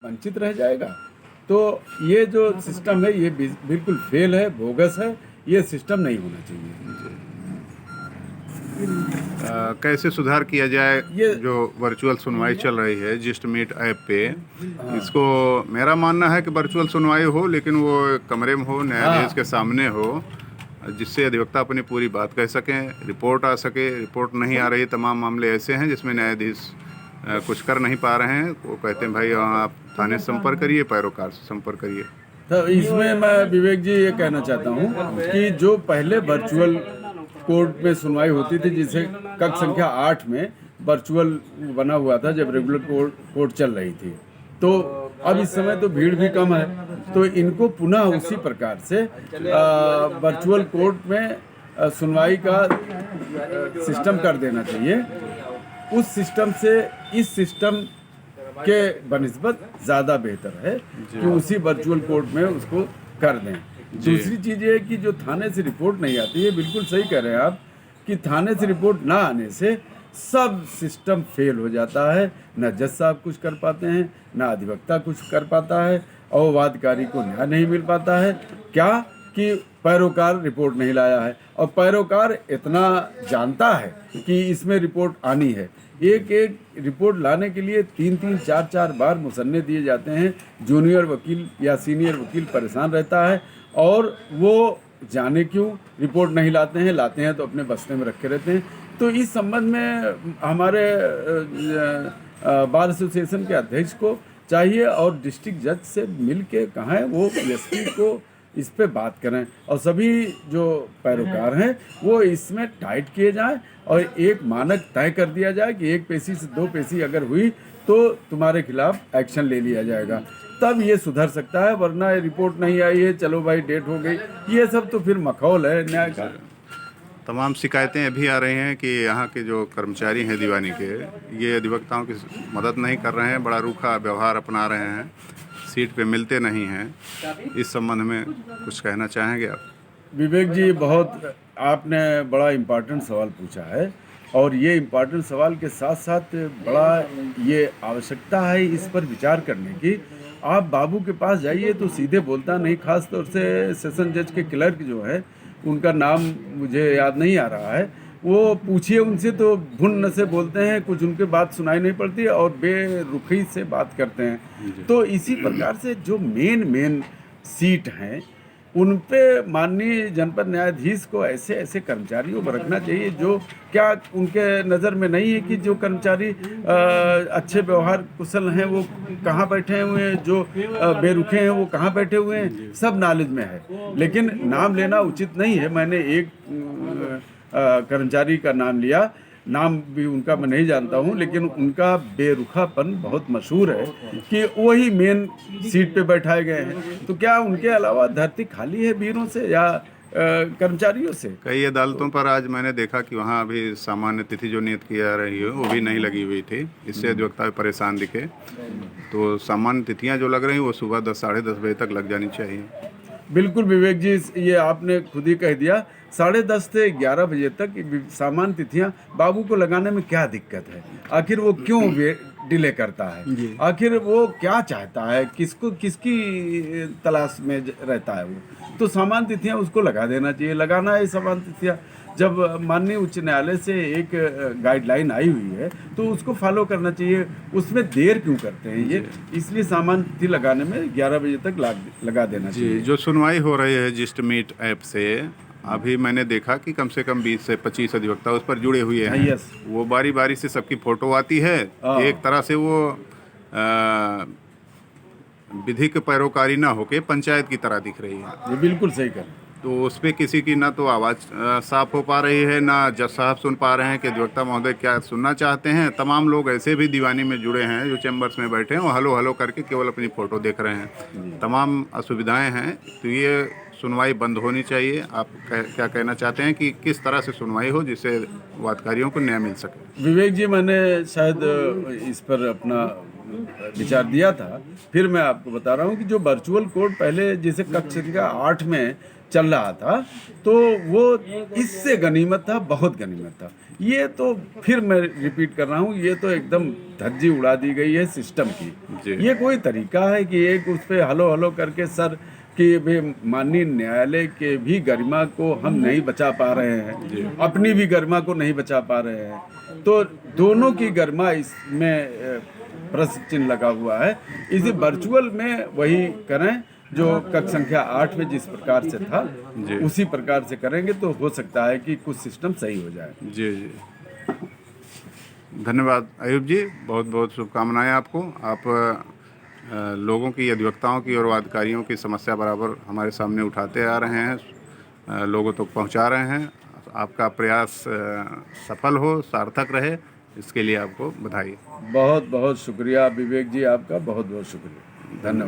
वंचित रह जाएगा। तो ये जो सिस्टम है ये बिल्कुल फेल है, बोगस है, ये सिस्टम नहीं होना चाहिए। कैसे सुधार किया जाए? ये जो वर्चुअल सुनवाई चल रही है जस्ट मीट ऐप पे, इसको मेरा मानना है कि वर्चुअल सुनवाई हो, लेकिन वो कमरे में हो, न्यायाधीश के सामने हो, जिससे अधिवक्ता अपनी पूरी बात कह सकें, रिपोर्ट आ सके। रिपोर्ट नहीं आ रही, तमाम मामले ऐसे हैं जिसमें न्यायाधीश कुछ कर नहीं पा रहे हैं। वो कहते हैं भाई आप थाने से संपर्क करिए, पैरोकार से संपर्क करिए। तो इसमें मैं विवेक जी ये कहना चाहता हूँ कि जो पहले वर्चुअल कोर्ट में सुनवाई होती थी, जिसे कक्ष संख्या 8 में वर्चुअल बना हुआ था जब रेगुलर कोर्ट चल रही थी, तो अब इस समय तो भीड़ भी कम है, तो इनको पुनः उसी प्रकार से वर्चुअल कोर्ट में सुनवाई का सिस्टम कर देना चाहिए। उस सिस्टम से इस सिस्टम के बनिस्बत ज़्यादा बेहतर है कि उसी वर्चुअल कोर्ट में उसको कर दें। दूसरी चीज़ ये है कि जो थाने से रिपोर्ट नहीं आती है, बिल्कुल सही कह रहे हैं आप कि थाने से रिपोर्ट ना आने से सब सिस्टम फेल हो जाता है। न जज साहब कुछ कर पाते हैं, न अधिवक्ता कुछ कर पाता है, और वादकारी को न्याय नहीं मिल पाता है। क्या कि पैरोकार रिपोर्ट नहीं लाया है, और पैरोकार इतना जानता है कि इसमें रिपोर्ट आनी है। एक एक रिपोर्ट लाने के लिए 3-3, 4-4 बार मुसन्ने दिए जाते हैं। जूनियर वकील या सीनियर वकील परेशान रहता है, और वो जाने क्यों रिपोर्ट नहीं लाते हैं तो अपने बस्ते में रखे रहते हैं। तो इस संबंध में हमारे बार एसोसिएशन के अध्यक्ष को चाहिए और डिस्ट्रिक्ट जज से मिल के कहें वो एसपी को इस पे बात करें, और सभी जो पैरोकार हैं वो इसमें टाइट किए जाएं, और एक मानक तय कर दिया जाए कि 1 पेशी से 2 पेशी अगर हुई तो तुम्हारे खिलाफ एक्शन ले लिया जाएगा। तब ये सुधर सकता है, वरना रिपोर्ट नहीं आई है, चलो भाई डेट हो गई, ये सब तो फिर मखौल है न्याय का। तमाम शिकायतें अभी आ रही हैं कि यहाँ के जो कर्मचारी हैं दीवानी के, ये अधिवक्ताओं की मदद नहीं कर रहे हैं, बड़ा रूखा व्यवहार अपना रहे हैं, सीट पे मिलते नहीं हैं। इस संबंध में कुछ कहना चाहेंगे आप? विवेक जी, बहुत आपने बड़ा इम्पोर्टेंट सवाल पूछा है, और ये इम्पोर्टेंट सवाल के साथ साथ बड़ा ये आवश्यकता है इस पर विचार करने की। आप बाबू के पास जाइए तो सीधे बोलता नहीं, खास तौर से सेशन जज के क्लर्क जो है, उनका नाम मुझे याद नहीं आ रहा है, वो पूछिए उनसे तो भुन्न से बोलते हैं, कुछ उनके बात सुनाई नहीं पड़ती और बेरुखी से बात करते हैं। तो इसी प्रकार से जो मेन सीट हैं उन पे माननीय जनपद न्यायाधीश को ऐसे ऐसे कर्मचारियों को रखना चाहिए जो क्या उनके नज़र में नहीं है कि जो कर्मचारी अच्छे व्यवहार कुशल हैं वो कहाँ बैठे हुए हैं, जो बेरुखे हैं वो कहाँ बैठे हुए हैं, सब नॉलेज में है। लेकिन नाम लेना उचित नहीं है। मैंने एक कर्मचारी का नाम लिया, नाम भी उनका मैं नहीं जानता हूं, लेकिन उनका बेरुखापन बहुत मशहूर है कि वही मेन सीट पे बैठाए गए हैं। तो क्या उनके अलावा धरती खाली है वीरों से या कर्मचारियों से? कई अदालतों पर आज मैंने देखा कि वहाँ अभी सामान्य तिथि जो नियत की जा रही है वो भी नहीं लगी हुई थी। इससे अधिवक्ता भी परेशान दिखे। तो सामान्य तिथियाँ जो लग रही हैं वो सुबह 10, साढ़े 10 बजे तक लग जानी चाहिए। बिल्कुल विवेक जी, ये आपने खुद ही कह दिया। 10:30 से 11 बजे तक सामान्य तिथियां बाबू को लगाने में क्या दिक्कत है? आखिर वो क्यों डिले करता है? आखिर वो क्या चाहता है? किसकी तलाश में रहता है वो? तो सामान्य तिथियां उसको लगा देना चाहिए। लगाना है सामान्य तिथियां। जब माननीय उच्च न्यायालय से एक गाइडलाइन आई हुई है तो उसको फॉलो करना चाहिए। उसमें देर क्यों करते हैं ये? इसलिए सामान्य तिथि लगाने में 11 बजे तक लगा देना चाहिए। जो सुनवाई हो रही है जस्ट मीट ऐप से, अभी मैंने देखा कि कम से कम 20 से 25 अधिवक्ता उस पर जुड़े हुए हैं। यस। वो बारी बारी से सबकी फोटो आती है। एक तरह से वो विधिक पैरोकारी ना होके पंचायत की तरह दिख रही है। ये बिल्कुल सही कर। तो उस पर किसी की ना तो आवाज़ साफ हो पा रही है, ना जज साहब सुन पा रहे हैं कि अधिवक्ता महोदय क्या सुनना चाहते हैं। तमाम लोग ऐसे भी दीवानी में जुड़े हैं जो चैम्बर्स में बैठे हैं, वो हलो हलो करके केवल अपनी फ़ोटो देख रहे हैं। तमाम असुविधाएं हैं। तो ये सुनवाई बंद होनी चाहिए। आप क्या कहना चाहते हैं कि किस तरह से सुनवाई हो जिससे वादकारियों को न्याय मिल सके? विवेक जी, मैंने शायद इस पर अपना विचार दिया था, फिर मैं आपको बता रहा हूँ कि जो वर्चुअल कोर्ट पहले जैसे कक्ष संख्या 8 में चल रहा था, तो वो इससे गनीमत था, बहुत गनीमत था। ये तो फिर मैं रिपीट कर रहा हूँ, ये तो एकदम धज्जी उड़ा दी गई है सिस्टम की। जी। ये कोई तरीका है कि एक उस पे हलो हलो करके सर कि भी माननीय न्यायालय के भी गरिमा को हम नहीं बचा पा रहे हैं, अपनी भी गरिमा को नहीं बचा पा रहे हैं, तो दोनों की गरिमा इसमें प्रश्न चिन्ह लगा हुआ है। इसी वर्चुअल में वही करें जो कक्ष संख्या 8 में जिस प्रकार से था, जी। उसी प्रकार से करेंगे तो हो सकता है कि कुछ सिस्टम सही हो जाए। जी जी, धन्यवाद अयूब जी, बहुत बहुत शुभकामनाएं आपको। आप लोगों की, अधिवक्ताओं की और वादकारियों की समस्या बराबर हमारे सामने उठाते आ रहे हैं, लोगों तक पहुंचा रहे हैं। आपका प्रयास सफल हो, सार्थक रहे, इसके लिए आपको बधाई। बहुत बहुत शुक्रिया विवेक जी, आपका बहुत बहुत शुक्रिया, धन्यवाद।